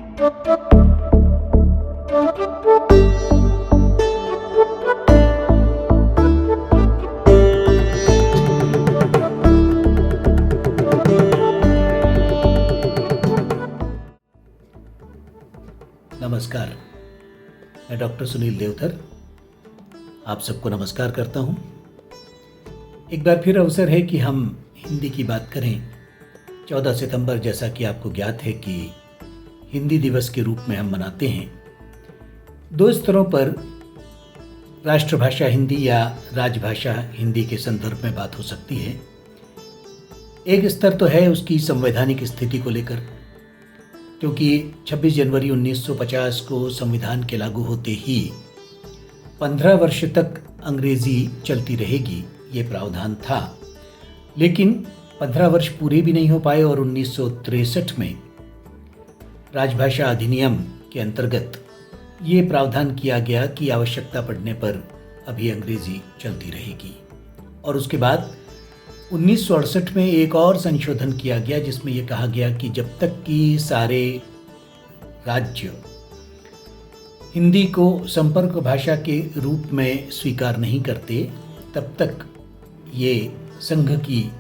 नमस्कार, मैं डॉक्टर सुनील देवधर आप सबको नमस्कार करता हूँ। एक बार फिर अवसर है कि हम हिंदी की बात करें। 14 सितंबर जैसा कि आपको ज्ञात है कि हिंदी दिवस के रूप में हम मनाते हैं। दो स्तरों पर राष्ट्रभाषा हिंदी या राजभाषा हिंदी के संदर्भ में बात हो सकती है। एक स्तर तो है उसकी संवैधानिक स्थिति को लेकर, क्योंकि 26 जनवरी 1950 को संविधान के लागू होते ही 15 वर्ष तक अंग्रेजी चलती रहेगी, ये प्रावधान था। लेकिन 15 वर्ष पूरे भी नहीं हो पाए और 1963 में राजभाषा अधिनियम के अंतर्गत ये प्रावधान किया गया कि आवश्यकता पड़ने पर अभी अंग्रेजी चलती रहेगी। और उसके बाद 1968 में एक और संशोधन किया गया जिसमें यह कहा गया कि जब तक कि सारे राज्य हिंदी को संपर्क भाषा के रूप में स्वीकार नहीं करते, तब तक ये संघ की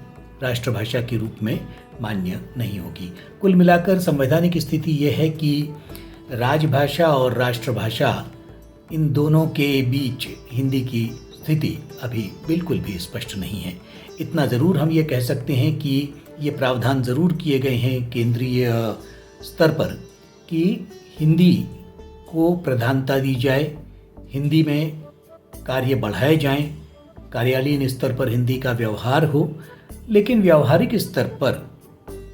राष्ट्रभाषा के रूप में मान्य नहीं होगी। कुल मिलाकर संवैधानिक स्थिति यह है कि राजभाषा और राष्ट्रभाषा इन दोनों के बीच हिंदी की स्थिति अभी बिल्कुल भी स्पष्ट नहीं है। इतना ज़रूर हम ये कह सकते हैं कि ये प्रावधान ज़रूर किए गए हैं केंद्रीय स्तर पर कि हिंदी को प्रधानता दी जाए, हिंदी में कार्य बढ़ाए जाएं, कार्यालयीन स्तर पर हिंदी का व्यवहार हो। लेकिन व्यावहारिक स्तर पर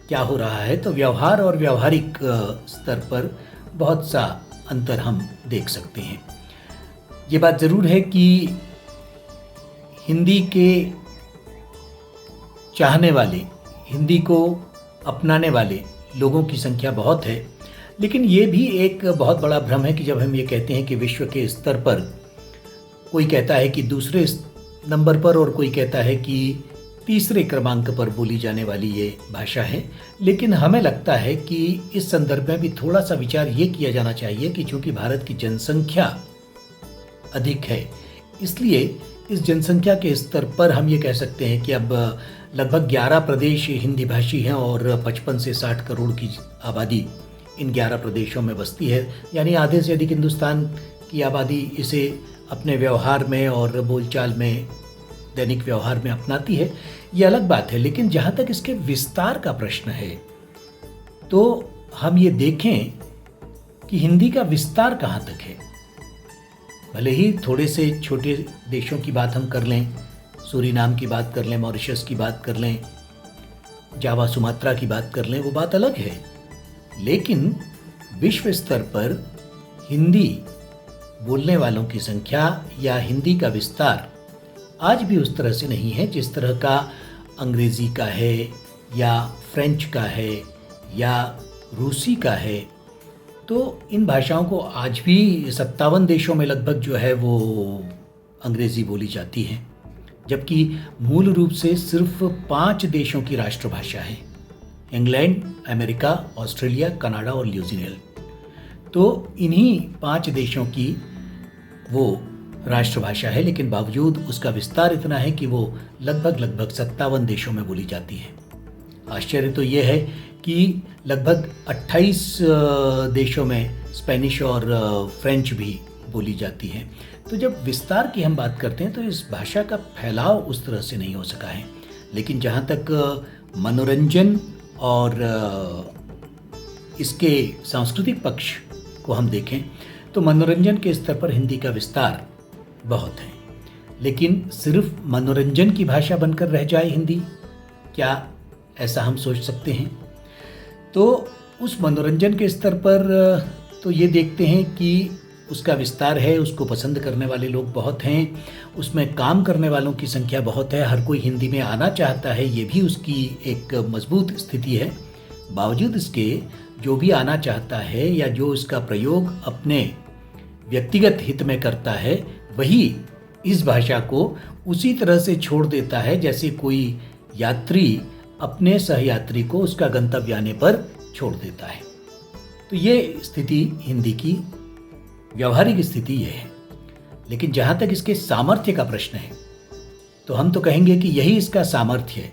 क्या हो रहा है, तो व्यवहार और व्यावहारिक स्तर पर बहुत सा अंतर हम देख सकते हैं। ये बात ज़रूर है कि हिंदी के चाहने वाले, हिंदी को अपनाने वाले लोगों की संख्या बहुत है। लेकिन ये भी एक बहुत बड़ा भ्रम है कि जब हम ये कहते हैं कि विश्व के स्तर पर कोई कहता है कि दूसरे नंबर पर और कोई कहता है कि तीसरे क्रमांक पर बोली जाने वाली ये भाषा है। लेकिन हमें लगता है कि इस संदर्भ में भी थोड़ा सा विचार ये किया जाना चाहिए कि चूँकि भारत की जनसंख्या अधिक है, इसलिए इस जनसंख्या के स्तर पर हम ये कह सकते हैं कि अब लगभग 11 प्रदेश हिंदी भाषी हैं और 55 से 60 करोड़ की आबादी इन 11 प्रदेशों में बसती है। यानी आधे से अधिक हिंदुस्तान की आबादी इसे अपने व्यवहार में और बोलचाल में, दैनिक व्यवहार में अपनाती है, ये अलग बात है। लेकिन जहाँ तक इसके विस्तार का प्रश्न है, तो हम ये देखें कि हिंदी का विस्तार कहाँ तक है। भले ही थोड़े से छोटे देशों की बात हम कर लें, सूरीनाम की बात कर लें, मॉरिशस की बात कर लें, जावा सुमात्रा की बात कर लें, वो बात अलग है। लेकिन विश्व स्तर पर हिंदी बोलने वालों की संख्या या हिंदी का विस्तार आज भी उस तरह से नहीं है जिस तरह का अंग्रेज़ी का है या फ्रेंच का है या रूसी का है। तो इन भाषाओं को आज भी 57 देशों में लगभग जो है वो अंग्रेज़ी बोली जाती है, जबकि मूल रूप से सिर्फ 5 देशों की राष्ट्रभाषा है: इंग्लैंड, अमेरिका, ऑस्ट्रेलिया, कनाडा और न्यूजीलैंड। तो इन्हीं 5 देशों की वो राष्ट्रभाषा है, लेकिन बावजूद उसका विस्तार इतना है कि वो लगभग 57 देशों में बोली जाती है। आश्चर्य तो ये है कि लगभग 28 देशों में स्पेनिश और फ्रेंच भी बोली जाती है। तो जब विस्तार की हम बात करते हैं तो इस भाषा का फैलाव उस तरह से नहीं हो सका है। लेकिन जहाँ तक मनोरंजन और इसके सांस्कृतिक पक्ष को हम देखें तो मनोरंजन के स्तर पर हिंदी का विस्तार बहुत है। लेकिन सिर्फ मनोरंजन की भाषा बनकर रह जाए हिंदी, क्या ऐसा हम सोच सकते हैं? तो उस मनोरंजन के स्तर पर तो ये देखते हैं कि उसका विस्तार है, उसको पसंद करने वाले लोग बहुत हैं, उसमें काम करने वालों की संख्या बहुत है, हर कोई हिंदी में आना चाहता है, ये भी उसकी एक मजबूत स्थिति है। बावजूद इसके जो भी आना चाहता है या जो इसका प्रयोग अपने व्यक्तिगत हित में करता है, वही इस भाषा को उसी तरह से छोड़ देता है जैसे कोई यात्री अपने सहयात्री को उसका गंतव्य आने पर छोड़ देता है। तो ये स्थिति हिंदी की व्यावहारिक स्थिति ये है। लेकिन जहाँ तक इसके सामर्थ्य का प्रश्न है तो हम तो कहेंगे कि यही इसका सामर्थ्य है,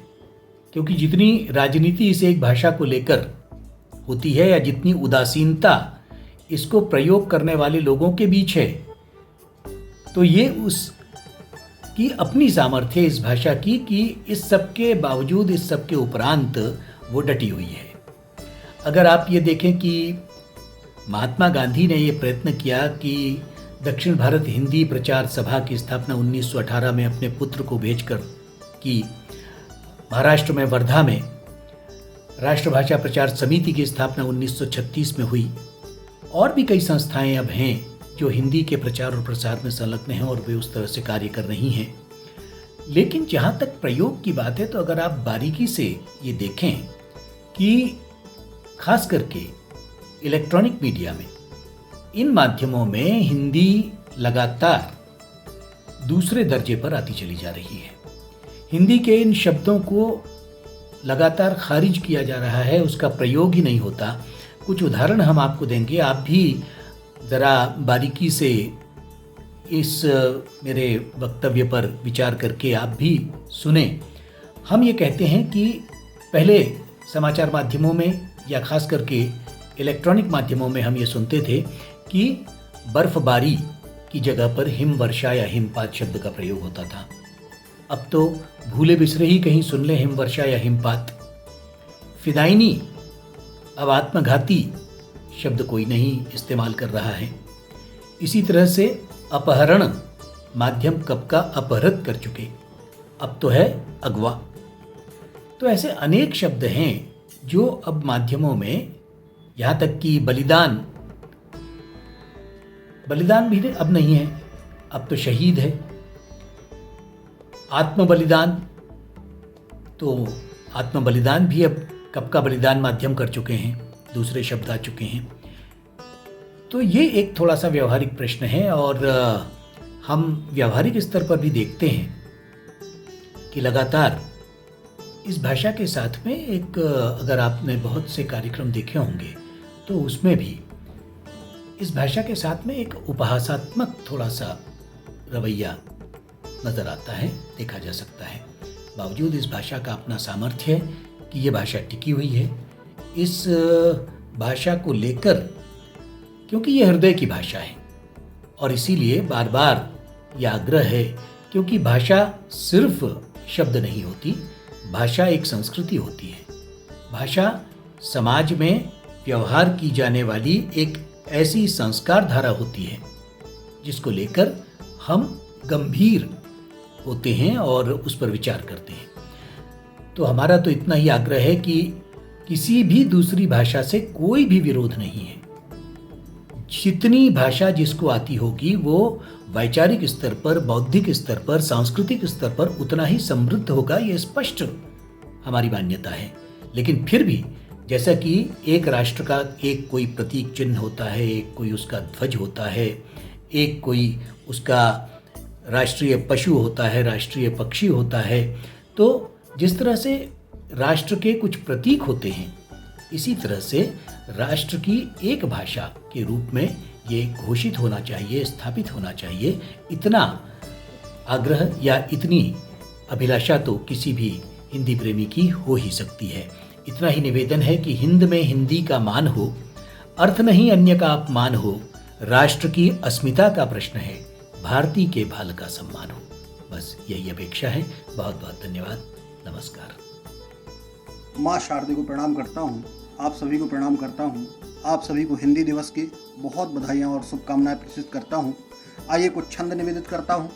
क्योंकि जितनी राजनीति इस एक भाषा को लेकर होती है या जितनी उदासीनता इसको प्रयोग करने वाले लोगों के बीच है, तो ये उसकी अपनी सामर्थ्य इस भाषा की कि इस सब के बावजूद, इस सब के उपरांत वो डटी हुई है। अगर आप ये देखें कि महात्मा गांधी ने ये प्रयत्न किया कि दक्षिण भारत हिंदी प्रचार सभा की स्थापना 1918 में अपने पुत्र को भेजकर की, महाराष्ट्र में वर्धा में राष्ट्रभाषा प्रचार समिति की स्थापना 1936 में हुई, और भी कई संस्थाएं अब हैं जो हिंदी के प्रचार और प्रसार में संलग्न हैं और वे उस तरह से कार्य कर रही हैं। लेकिन जहाँ तक प्रयोग की बात है तो अगर आप बारीकी से ये देखें कि खास करके इलेक्ट्रॉनिक मीडिया में, इन माध्यमों में हिंदी लगातार दूसरे दर्जे पर आती चली जा रही है। हिंदी के इन शब्दों को लगातार खारिज किया जा रहा है, उसका प्रयोग ही नहीं होता। कुछ उदाहरण हम आपको देंगे, आप भी ज़रा बारीकी से इस मेरे वक्तव्य पर विचार करके आप भी सुने। हम ये कहते हैं कि पहले समाचार माध्यमों में या खास करके इलेक्ट्रॉनिक माध्यमों में हम ये सुनते थे कि बर्फबारी की जगह पर हिम वर्षा या हिमपात शब्द का प्रयोग होता था। अब तो भूले बिसरे ही कहीं सुन ले हिम वर्षा या हिमपात। फिदाइनी, अब आत्मघाती शब्द कोई नहीं इस्तेमाल कर रहा है। इसी तरह से अपहरण, माध्यम कब का अपहृत कर चुके, अब तो है अगवा। तो ऐसे अनेक शब्द हैं जो अब माध्यमों में, यहाँ तक कि बलिदान भी अब नहीं है, अब तो शहीद है। आत्म बलिदान, तो आत्म बलिदान भी अब कब का बलिदान माध्यम कर चुके हैं, दूसरे शब्द आ चुके हैं। तो ये एक थोड़ा सा व्यवहारिक प्रश्न है, और हम व्यावहारिक स्तर पर भी देखते हैं कि लगातार इस भाषा के साथ में एक, अगर आपने बहुत से कार्यक्रम देखे होंगे तो उसमें भी इस भाषा के साथ में एक उपहासात्मक थोड़ा सा रवैया नज़र आता है, देखा जा सकता है। बावजूद इस भाषा का अपना सामर्थ्य है कि ये भाषा टिकी हुई है। इस भाषा को लेकर, क्योंकि ये हृदय की भाषा है, और इसीलिए बार बार यह आग्रह है, क्योंकि भाषा सिर्फ शब्द नहीं होती, भाषा एक संस्कृति होती है। भाषा समाज में व्यवहार की जाने वाली एक ऐसी संस्कार धारा होती है जिसको लेकर हम गंभीर होते हैं और उस पर विचार करते हैं। तो हमारा तो इतना ही आग्रह है कि किसी भी दूसरी भाषा से कोई भी विरोध नहीं है। जितनी भाषा जिसको आती होगी वो वैचारिक स्तर पर, बौद्धिक स्तर पर, सांस्कृतिक स्तर पर उतना ही समृद्ध होगा, ये स्पष्ट हमारी मान्यता है। लेकिन फिर भी जैसा कि एक राष्ट्र का एक कोई प्रतीक चिन्ह होता है, एक कोई उसका ध्वज होता है, एक कोई उसका राष्ट्रीय पशु होता है, राष्ट्रीय पक्षी होता है, तो जिस तरह से राष्ट्र के कुछ प्रतीक होते हैं, इसी तरह से राष्ट्र की एक भाषा के रूप में ये घोषित होना चाहिए, स्थापित होना चाहिए। इतना आग्रह या इतनी अभिलाषा तो किसी भी हिंदी प्रेमी की हो ही सकती है। इतना ही निवेदन है कि हिंद में हिंदी का मान हो, अर्थ नहीं अन्य का अपमान हो, राष्ट्र की अस्मिता का प्रश्न है, भारती के भाल का सम्मान हो। बस यही अपेक्षा है। बहुत बहुत धन्यवाद। नमस्कार। माँ शारदे को प्रणाम करता हूँ, आप सभी को प्रणाम करता हूँ। आप सभी को हिंदी दिवस की बहुत बधाइयाँ और शुभकामनाएं प्रेषित करता हूँ। आइए कुछ छंद निवेदित करता हूँ।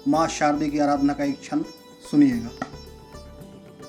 माँ शारदे की आराधना का एक छंद सुनिएगा।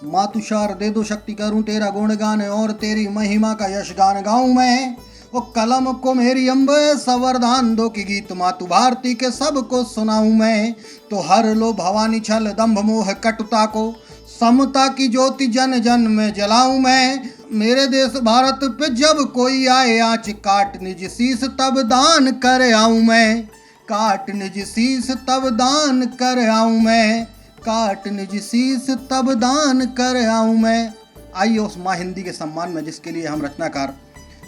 माँ तू शारदे दो शक्ति करूँ तेरा गुणगान और तेरी महिमा का यश गान गाऊँ मैं। वो कलम को मेरी अम्बे संवरदान दो की गीत माँ तू भारती के सबको सुनाऊँ मैं। तो हर लो भवानी छल दंभ मोह कटुता को समता की ज्योति जन जन में जलाऊं मैं। मेरे देश भारत पे जब कोई आए आँच काट निज शीस तब दान कर आऊं मैं। काट निज शीस तब दान कर आऊं मैं। काट निज शीस तब दान कर आऊं मैं। आइए उस माँ हिंदी के सम्मान में जिसके लिए हम रचनाकार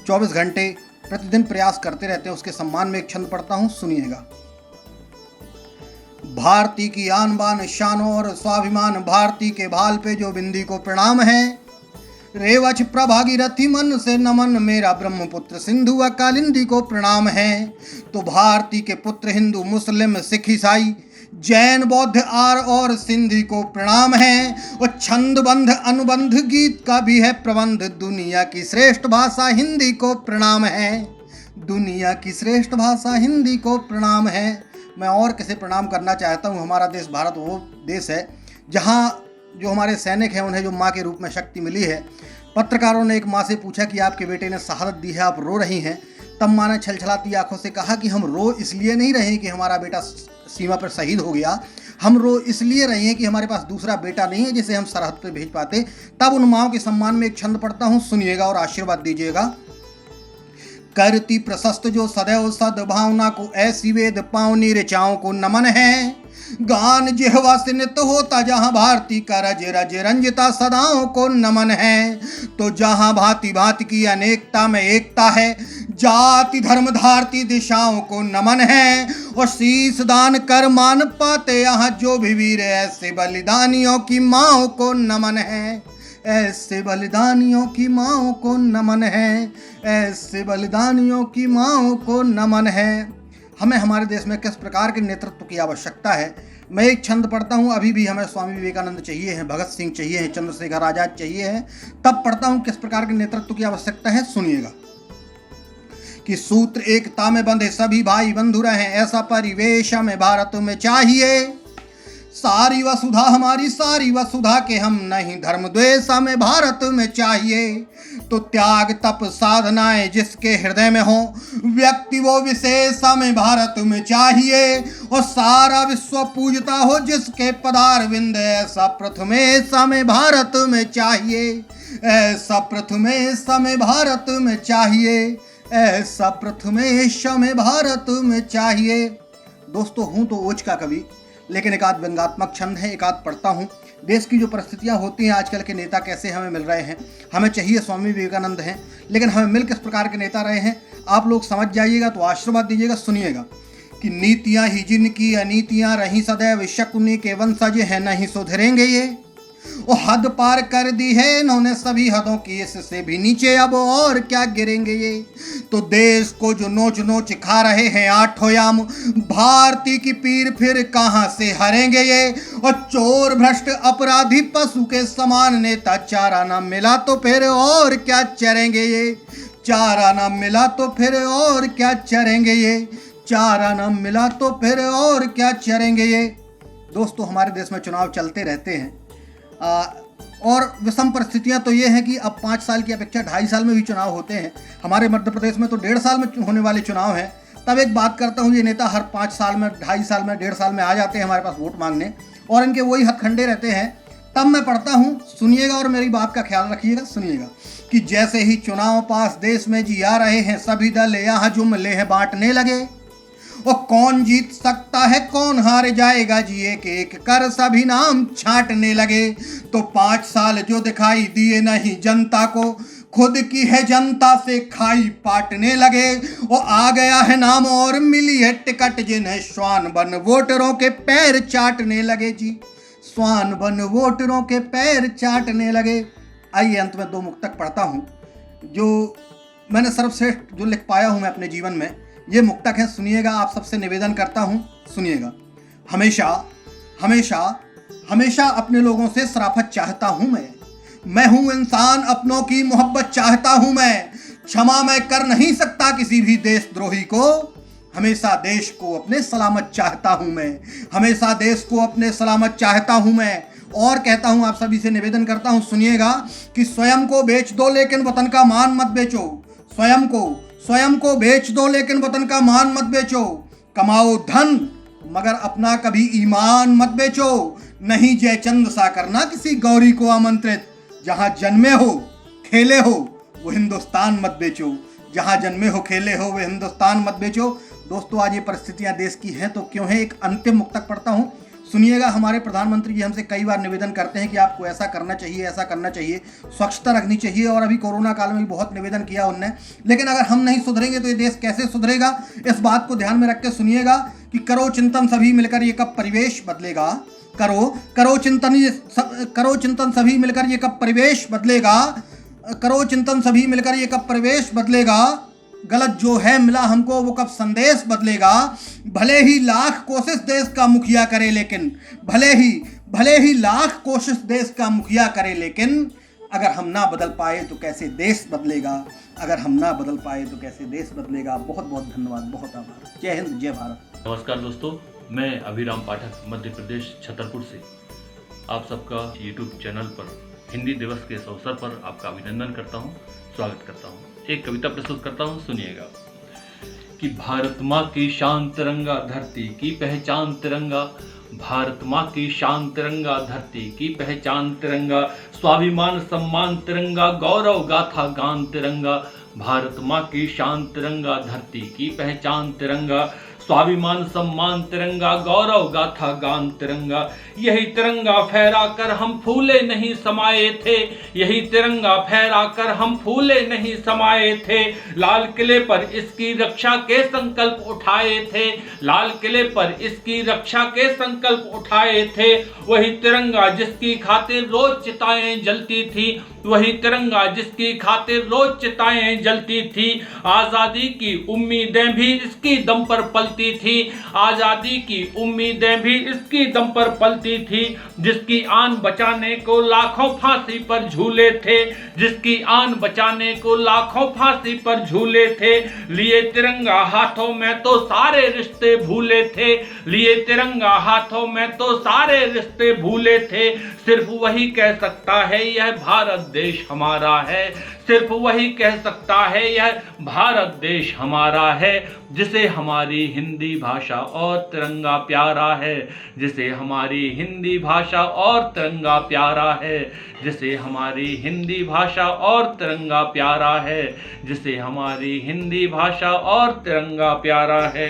24 घंटे प्रतिदिन प्रयास करते रहते हैं, उसके सम्मान में एक छंद पढ़ता हूँ, सुनिएगा। भारती की आन बान शानो और स्वाभिमान, भारती के भाल पे जो बिंदी को प्रणाम है। रेवच प्रभागीरथी मन से नमन, मेरा ब्रह्मपुत्र सिंधु व कालिंदी को प्रणाम है। तो भारती के पुत्र हिंदू मुस्लिम सिख ईसाई जैन बौद्ध आर और सिंधी को प्रणाम है। और छंद बंध अनुबंध गीत का भी है प्रबंध, दुनिया की श्रेष्ठ भाषा हिंदी को प्रणाम है। दुनिया की श्रेष्ठ भाषा हिंदी को प्रणाम है। मैं और किसे प्रणाम करना चाहता हूँ। हमारा देश भारत वो देश है जहाँ जो हमारे सैनिक हैं उन्हें जो माँ के रूप में शक्ति मिली है। पत्रकारों ने एक माँ से पूछा कि आपके बेटे ने शहादत दी है, आप रो रही हैं। तब माँ ने छलछलाती आंखों से कहा कि हम रो इसलिए नहीं रहे कि हमारा बेटा सीमा पर शहीद हो गया, हम रो इसलिए रहे हैं कि हमारे पास दूसरा बेटा नहीं है जिसे हम सरहद पर भेज पाते। तब उन माँओं के सम्मान में एक छंद पढ़ता हूँ, सुनिएगा और आशीर्वाद दीजिएगा। करती प्रशस्त जो सदैव सद्भावना को, ऐसी वेद पावनी ऋचाओं को नमन है। गान जिह्वा से नित होता जहाँ भारती का रज रज रंजिता सदाओं को नमन है। तो जहाँ भांति भांति की अनेकता में एकता है, जाति धर्म धारती दिशाओं को नमन है। और शीश दान कर मान पाते यहाँ जो भी वीर, ऐसे बलिदानियों की माँओं को नमन है। ऐसे बलिदानियों की माँओं को नमन है। ऐसे बलिदानियों की माँओं को नमन है। हमें हमारे देश में किस प्रकार के नेतृत्व की आवश्यकता है। मैं एक छंद पढ़ता हूँ, अभी भी हमें स्वामी विवेकानंद चाहिए हैं, भगत सिंह चाहिए हैं, चंद्रशेखर आजाद चाहिए हैं। तब पढ़ता हूँ किस प्रकार के नेतृत्व की आवश्यकता है, सुनिएगा। कि सूत्र एकता में बंधे सभी भाई बंधु रहें, ऐसा परिवेश हमें भारत में चाहिए। सारी वसुधा हमारी सारी वसुधा के हम नहीं, धर्म द्वेष हमें भारत में चाहिए। तो त्याग तप साधनाएं जिसके हृदय में हो, व्यक्ति वो विशेष हमें भारत में चाहिए। और सारा विश्व पूजता हो जिसके पदारविंद, ऐसा प्रथमेश हमें भारत में चाहिए। ऐसा प्रथमेश हमें भारत में चाहिए। ऐसा प्रथमेश हमें भारत में चाहिए। दोस्तों, हूँ तो ओज का कवि, लेकिन एक आध व्यंग्यात्मक छंद है, एक आध पढ़ता हूँ। देश की जो परिस्थितियाँ होती हैं, आजकल के नेता कैसे हमें मिल रहे हैं। हमें चाहिए स्वामी विवेकानंद हैं, लेकिन हमें मिल किस प्रकार के नेता रहे हैं आप लोग समझ जाइएगा, तो आशीर्वाद दीजिएगा। सुनिएगा कि नीतियाँ ही जिनकी अनीतियाँ रही सदैव, शकुनी के वंशज हैं नहीं सुधरेंगे ये। वो हद पार कर दी है इन्होंने सभी हदों की, इससे भी नीचे अब और क्या गिरेंगे ये। तो देश को जो नोच नोच खा रहे हैं आठों याम, भारती की पीर फिर कहाँ से हरेंगे ये। और चोर भ्रष्ट अपराधी पशु के समान नेता, चारा ना मिला तो फिर और क्या चरेंगे ये। चारा ना मिला तो फिर और क्या चरेंगे ये। चारा ना मिला तो फिर और क्या चरेंगे ये। दोस्तों, हमारे देश में चुनाव चलते रहते हैं और विषम परिस्थितियां तो ये हैं कि अब 5 साल की अपेक्षा 2.5 साल में भी चुनाव होते हैं। हमारे मध्य प्रदेश में तो 1.5 साल में होने वाले चुनाव हैं। तब एक बात करता हूँ, ये नेता हर 5 साल में, 2.5 साल में, 1.5 साल में आ जाते हैं हमारे पास वोट मांगने, और इनके वही हथखंडे रहते हैं। तब मैं पढ़ता हूँ, सुनिएगा और मेरी बात का ख्याल रखिएगा। सुनिएगा कि जैसे ही चुनाव पास देश में जी आ रहे हैं, सभी दल यहाँ जुमले हैं बांटने लगे। और कौन जीत सकता है कौन हार जाएगा जी, एक एक कर सभी नाम छांटने लगे। तो 5 साल जो दिखाई दिए नहीं जनता को, खुद की है जनता से खाई पाटने लगे। और आ गया है नाम और मिली है टिकट, जिन्हें श्वान बन वोटरों के पैर चाटने लगे जी। श्वान बन वोटरों के पैर चाटने लगे। आइए अंत में 2 मुक्तक पढ़ता हूँ जो मैंने सर्वश्रेष्ठ जो लिख पाया हूँ मैं अपने जीवन में। ये मुक्तक है, सुनिएगा। आप सबसे निवेदन करता हूँ, सुनिएगा। हमेशा हमेशा हमेशा अपने लोगों से शराफत चाहता हूँ मैं हूँ इंसान, अपनों की मोहब्बत चाहता हूँ मैं। क्षमा मैं कर नहीं सकता किसी भी देशद्रोही को, हमेशा देश को अपने सलामत चाहता हूँ मैं। हमेशा देश को अपने सलामत चाहता हूँ मैं। और कहता हूँ, आप सभी से निवेदन करता हूँ, सुनिएगा कि स्वयं को बेच दो लेकिन वतन का मान मत बेचो। स्वयं को बेच दो लेकिन वतन का मान मत बेचो। कमाओ धन मगर अपना कभी ईमान मत बेचो। नहीं जयचंद सा करना किसी गौरी को आमंत्रित, जहां जन्मे हो खेले हो वो हिंदुस्तान मत बेचो। जहां जन्मे हो खेले हो वो हिंदुस्तान मत बेचो। दोस्तों, आज ये परिस्थितियां देश की हैं तो क्यों है, एक अंतिम मुक्तक पढ़ता हूं सुनिएगा, हमारे प्रधानमंत्री जी हमसे कई बार निवेदन करते हैं कि आपको ऐसा करना चाहिए, ऐसा करना चाहिए, स्वच्छता रखनी चाहिए, और अभी कोरोना काल में भी बहुत निवेदन किया उनने। लेकिन अगर हम नहीं सुधरेंगे तो ये देश कैसे सुधरेगा? इस बात को ध्यान में रख के सुनिएगा कि करो चिंतन सभी मिलकर ये कब परिवेश बदलेगा। करो चिंतन सभी मिलकर ये कब परिवेश बदलेगा। करो चिंतन सभी मिलकर ये कब परिवेश बदलेगा। गलत जो है मिला हमको वो कब संदेश बदलेगा। भले ही लाख कोशिश देश का मुखिया करे लेकिन भले ही लाख कोशिश देश का मुखिया करे लेकिन अगर हम ना बदल पाए तो कैसे देश बदलेगा। अगर हम ना बदल पाए तो कैसे देश बदलेगा। बहुत बहुत धन्यवाद, बहुत आभार। जय हिंद, जय भारत। नमस्कार दोस्तों, मैं अभिराम पाठक मध्य प्रदेश छतरपुर से आप सबका YouTube चैनल पर हिंदी दिवस के इस अवसर पर आपका अभिनंदन करता हूं, स्वागत करता हूं। एक कविता प्रस्तुत करता हूं, सुनिएगा। कि भारत माँ की शान तिरंगा, धरती की पहचान तिरंगा। भारत माँ की शान तिरंगा, धरती की पहचान तिरंगा। स्वाभिमान सम्मान तिरंगा, गौरव गाथा गान तिरंगा। भारत माँ की शान तिरंगा, धरती की पहचान तिरंगा। स्वाभिमान सम्मान तिरंगा, गौरव गाथा गान तिरंगा। यही तिरंगा फहरा कर हम फूले नहीं समाये थे। यही तिरंगा फहरा कर हम फूले नहीं समाये थे। लाल किले पर इसकी रक्षा के संकल्प उठाए थे। लाल किले पर इसकी रक्षा के संकल्प उठाए थे। वही तिरंगा जिसकी खातिर रोज चिताएं जलती थी। वही तिरंगा जिसकी खातिर रोज चिताएं जलती थी। आजादी की उम्मीदें भी इसकी दम पर पलती थी। आजादी की उम्मीदें भी इसकी दम पर पलती थी। जिसकी आन बचाने को लाखों फांसी पर झूले थे। जिसकी आन बचाने को लाखों फांसी पर झूले थे। लिए तिरंगा हाथों में तो सारे रिश्ते भूले थे। लिए तिरंगा हाथों में तो सारे रिश्ते भूले थे। सिर्फ वही कह सकता है यह भारत देश हमारा है। सिर्फ वही कह सकता है यह भारत देश हमारा है। जिसे हमारी हिंदी भाषा और तिरंगा प्यारा है। जिसे हमारी हिंदी भाषा और तिरंगा प्यारा है। जिसे हमारी हिंदी भाषा और तिरंगा प्यारा है। जिसे हमारी हिंदी भाषा और तिरंगा प्यारा है।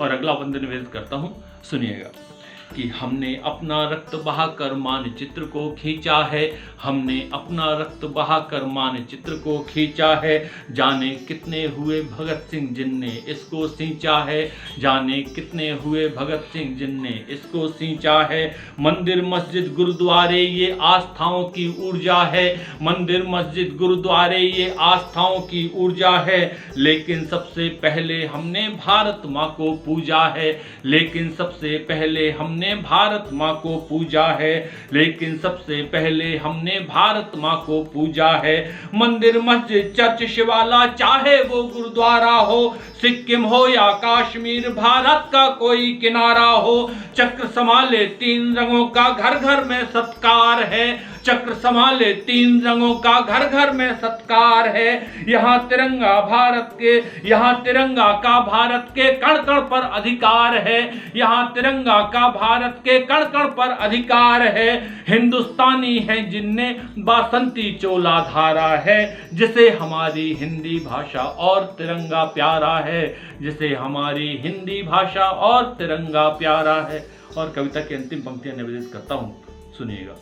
और अगला वंदन निवेदित करता हूँ, सुनिएगा। कि हमने अपना रक्त बहाकर मानचित्र को खींचा है। हमने अपना रक्त बहाकर मानचित्र को खींचा है। जाने कितने हुए भगत सिंह जिनने इसको सींचा है। जाने कितने हुए भगत सिंह जिनने इसको सींचा है। मंदिर मस्जिद गुरुद्वारे ये आस्थाओं की ऊर्जा है। मंदिर मस्जिद गुरुद्वारे ये आस्थाओं की ऊर्जा है। लेकिन सबसे पहले हमने भारत माँ को पूजा है। लेकिन सबसे पहले हमने भारत माँ को पूजा है। लेकिन सबसे पहले हमने भारत माँ को पूजा है। मंदिर मस्जिद चर्च शिवाला चाहे वो गुरुद्वारा हो। सिक्किम हो या कश्मीर, भारत का कोई किनारा हो। चक्र संभाले तीन रंगों का घर घर में सत्कार है। चक्र संभाले तीन रंगों का घर घर में सत्कार है। यहाँ तिरंगा भारत के, यहाँ तिरंगा का भारत के कण कण पर अधिकार है। यहाँ तिरंगा का भारत के कण कण पर अधिकार है। हिंदुस्तानी है जिनने बासंती चोला धारा है। जिसे हमारी हिंदी भाषा और तिरंगा प्यारा है। जिसे हमारी हिंदी भाषा और तिरंगा प्यारा है। और कविता की अंतिम पंक्तियां निवेदित करता हूं, सुनिएगा।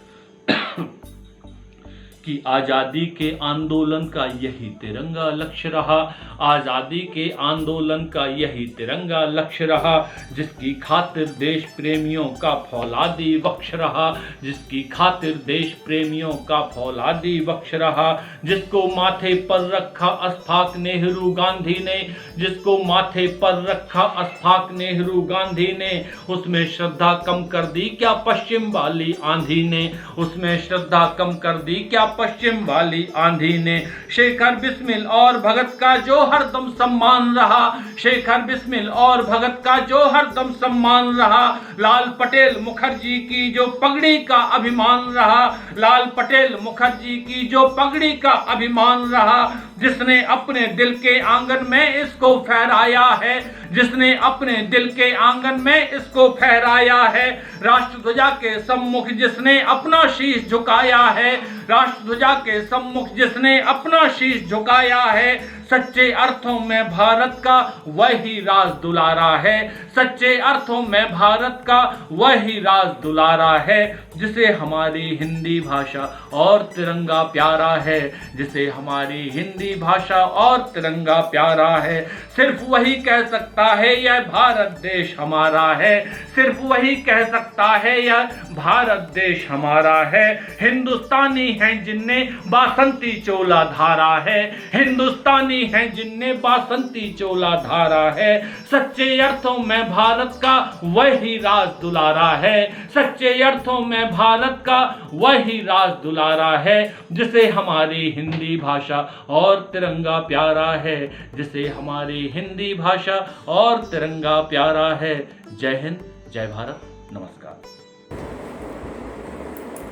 कि आज़ादी के आंदोलन का यही तिरंगा लक्ष्य रहा। आज़ादी के आंदोलन का यही तिरंगा लक्ष्य रहा। जिसकी खातिर देश प्रेमियों का फौलादी वक्ष रहा। जिसकी खातिर देश प्रेमियों का फौलादी वक्ष रहा। जिसको माथे पर रखा अशफाक नेहरू गांधी ने। जिसको माथे पर रखा अशफाक नेहरू गांधी ने। उसमें श्रद्धा कम कर दी क्या पश्चिम वाली आंधी ने। उसमें श्रद्धा कम कर दी क्या पश्चिम वाली आंधी ने। शेखर बिस्मिल और भगत का जो हरदम सम्मान रहा। शेखर बिस्मिल और भगत का जो हरदम सम्मान रहा। लाल पटेल मुखर्जी की जो पगड़ी का अभिमान रहा। लाल पटेल मुखर्जी की जो पगड़ी का अभिमान रहा। जिसने अपने दिल के आंगन में इसको फहराया है, जिसने अपने दिल के आंगन में इसको फहराया है। राष्ट्रध्वजा के सम्मुख जिसने अपना शीश झुकाया है, राष्ट्रध्वजा के सम्मुख जिसने अपना शीश झुकाया है, सच्चे अर्थों में भारत का वही राज दुलारा है, सच्चे अर्थों में भारत का वही राज दुलारा है। जिसे हमारी हिंदी भाषा और तिरंगा प्यारा है, जिसे हमारी हिंदी भाषा और तिरंगा प्यारा है। सिर्फ वही कह सकता है यह भारत देश हमारा है, सिर्फ वही कह सकता है यह भारत देश हमारा है। हिंदुस्तानी हैं जिनने बासंती चोला धारा है, हिंदुस्तानी हैं जिनने बासंती चोला धारा है। सच्चे अर्थों में भारत का वही राज दुलारा है, सच्चे अर्थों में भारत का वही राज दुलारा है। जिसे हमारी हिंदी भाषा और तिरंगा प्यारा है, जिसे हमारी हिंदी भाषा और तिरंगा प्यारा है। जय हिंद, जय भारत, नमस्कार।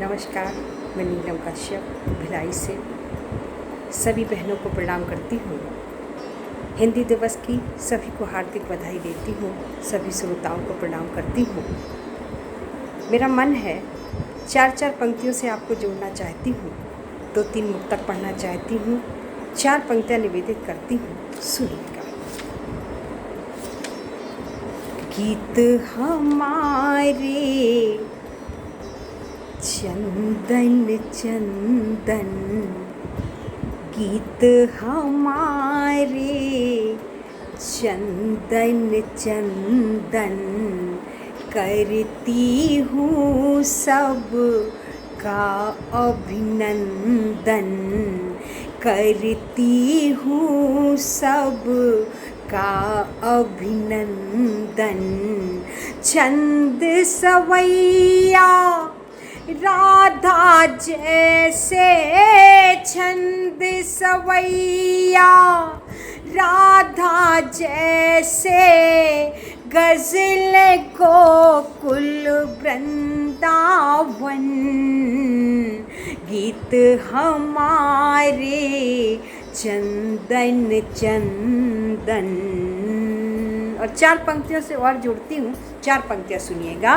नमस्कार, मैं नीलम कश्यप भिलाई से सभी बहनों को प्रणाम करती हूँ। हिंदी दिवस की सभी को हार्दिक बधाई देती हूँ, सभी श्रोताओं को प्रणाम करती हूँ। मेरा मन है 4-4 पंक्तियों से आपको जोड़ना चाहती हूँ, 2-3 मुक्तक पढ़ना चाहती हूँ, 4 पंक्तियाँ निवेदित करती हूँ, सुनिएगा। गीत हमारे चंदन चंदन, गीत हमारे चंदन चंदन, करती हूँ सब का अभिनंदन, करती हूँ सब का अभिनंदन। छंद सवैया राधा जैसे, छंद सवैया राधा जैसे, गज़ल गोकुल वृंदावन, गीत हमारे चंदन चंदन। और 4 पंक्तियों से और जोड़ती हूँ, 4 पंक्तियाँ सुनिएगा।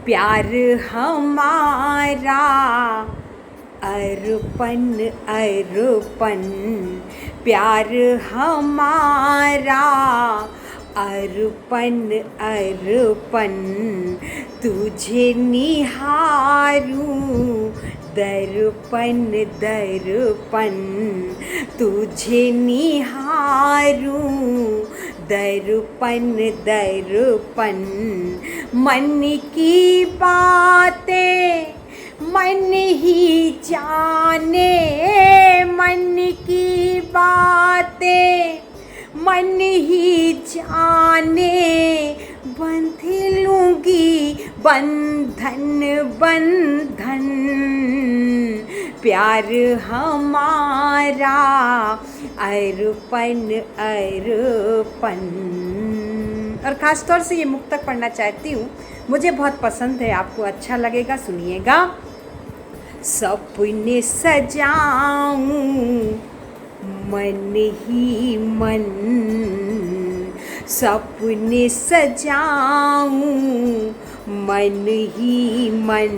प्यार हमारा अर्पण अर्पण, प्यार हमारा अर्पण अर्पण, तुझे निहारूं दर्पण दर्पण, तुझे निहारूं दर्पण दर्पण। मन की बातें मन ही जाने, मन की बातें मन ही जाने, बंध लूँगी बंधन बंधन, प्यार हमारा अर्पण अर्पण। और ख़ास तौर से ये मुक्तक पढ़ना चाहती हूँ, मुझे बहुत पसंद है, आपको अच्छा लगेगा, सुनिएगा। सपने सजाऊं मन ही मन, सपने सजाऊं मन ही मन,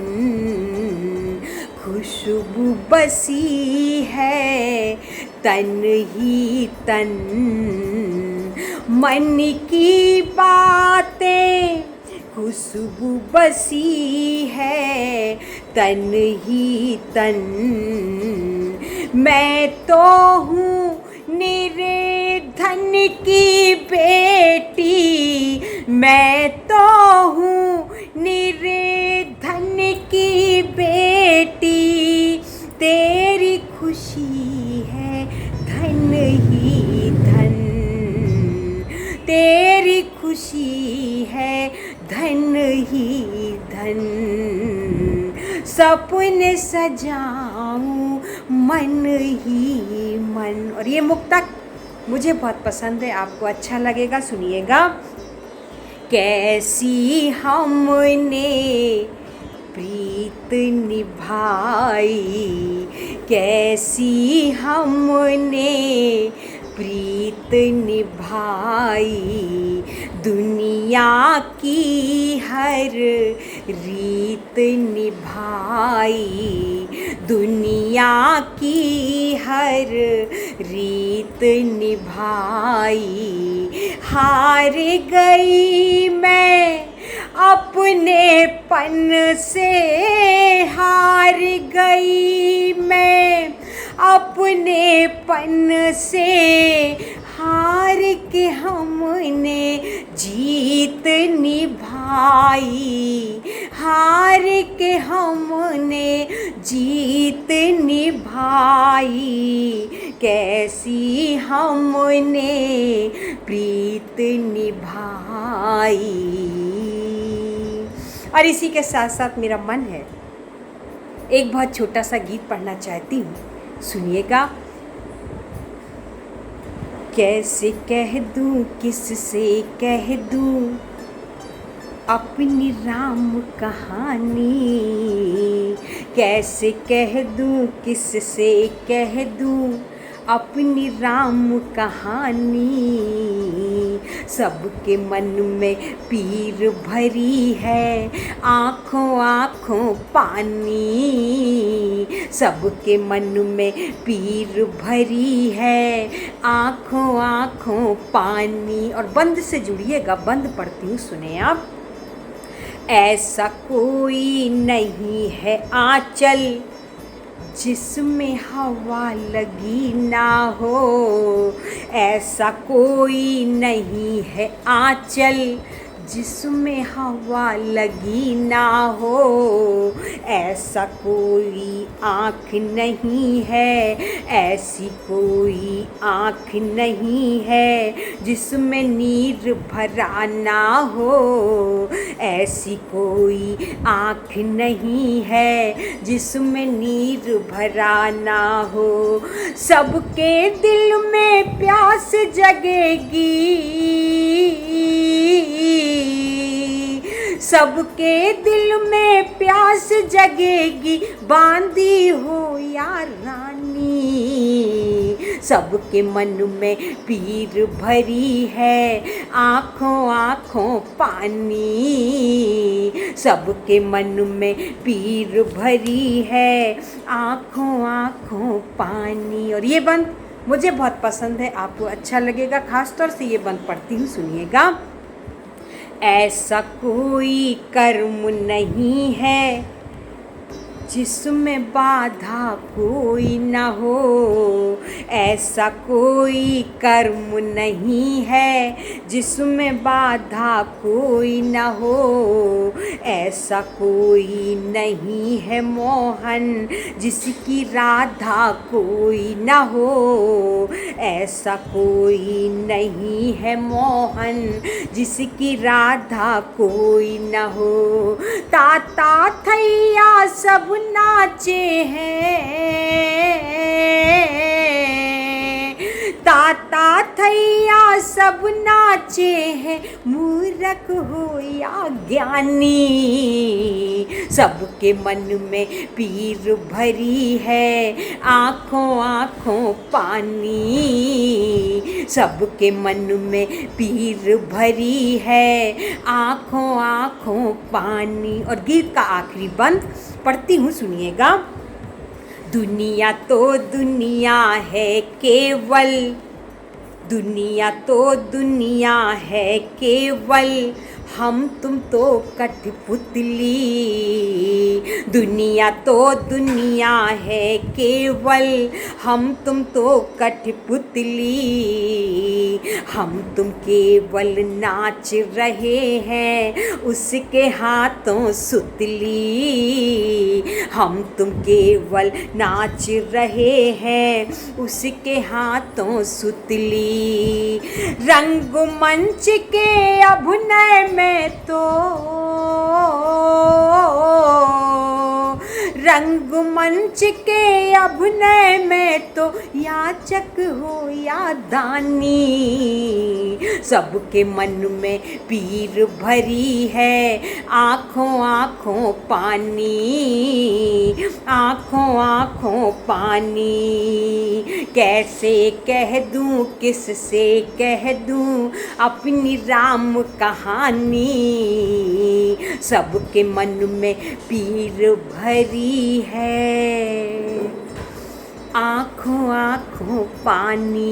खुशबू बसी है तन ही तन, मन की बातें खुशबू बसी है तन ही तन। मैं तो हूँ निर्धन की बेटी, मैं तो हूँ निर्धन की बेटी, तेरी खुशी है धन ही धन, तेरी खुशी है धन ही धन। सपने सजाऊं मन ही मन। और ये मुक्तक मुझे बहुत पसंद है, आपको अच्छा लगेगा, सुनिएगा। कैसी हमने प्रीत निभाई, कैसी हमने प्रीत निभाई, दुनिया की हर रीत निभाई, दुनिया की हर रीत निभाई। हार गई मैं अपनेपन से, हार गई मैं अपनेपन से, हार के हमने जीत निभाई, हार के हमने जीत निभाई, कैसी हमने प्रीत निभाई। और इसी के साथ साथ मेरा मन है एक बहुत छोटा सा गीत पढ़ना चाहती हूँ, सुनिएगा। कैसे कह दूँ, किससे कह दूँ अपनी राम कहानी, कैसे कह दूँ, किससे कह दूँ अपनी राम कहानी। सबके मन में पीर भरी है, आँखों आँखों पानी, सबके मन में पीर भरी है, आँखों आँखों पानी। और बंद से जुड़िएगा, बंद पढ़ती हूँ, सुने आप। ऐसा कोई नहीं है आंचल जिसमें हवा लगी ना हो, ऐसा कोई नहीं है आंचल जिसमें हवा लगी ना हो, ऐसा कोई आँख नहीं है, ऐसी कोई आँख नहीं है जिसमें नीर भरा ना हो, ऐसी कोई आँख नहीं है जिसमें नीर भरा ना हो। सबके दिल में प्यास जगेगी, सबके दिल में प्यास जगेगी, बांधी हो या रानी, सबके मन में पीर भरी है, आँखों आँखों पानी, सबके मन में पीर भरी है, आँखों आँखों पानी। और ये बंद मुझे बहुत पसंद है, आपको अच्छा लगेगा। खास तौर से ये बंद पढ़ती हूँ, सुनिएगा। ऐसा कोई कर्म नहीं है जिसमें बाधा कोई न हो, ऐसा कोई कर्म नहीं है जिसमें बाधा कोई न हो, ऐसा कोई नहीं है मोहन जिसकी राधा कोई न हो, ऐसा कोई नहीं है मोहन जिसकी राधा कोई न हो। ताता थैया सब नाचे हैं, ताता थैया सब नाचे हैं, मूर्ख हो या ज्ञानी, सबके मन में पीर भरी है, आँखों आँखों पानी, सबके मन में पीर भरी है, आँखों आँखों पानी। और गीत का आखिरी बंद पढ़ती हूँ, सुनिएगा। दुनिया तो दुनिया है केवल, दुनिया तो दुनिया है केवल, हम तुम तो कठपुतली, दुनिया तो दुनिया है केवल, हम तुम तो कठपुतली, हम तुम केवल नाच रहे हैं उसके हाथों सुतली, हम तुम केवल नाच रहे हैं उसके हाथों सुतली। रंगमंच के अभिनय में तो, रंगमंच के अभिनय में तो याचक हो या दानी, सबके मन में पीर भरी है आँखों आँखों पानी, आँखों आँखों पानी। कैसे कह दूँ किससे कह दूँ अपनी राम कहानी, सबके मन में पीर भरी है आँखों आँखों पानी,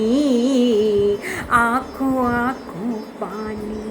आँखों आँखों पानी।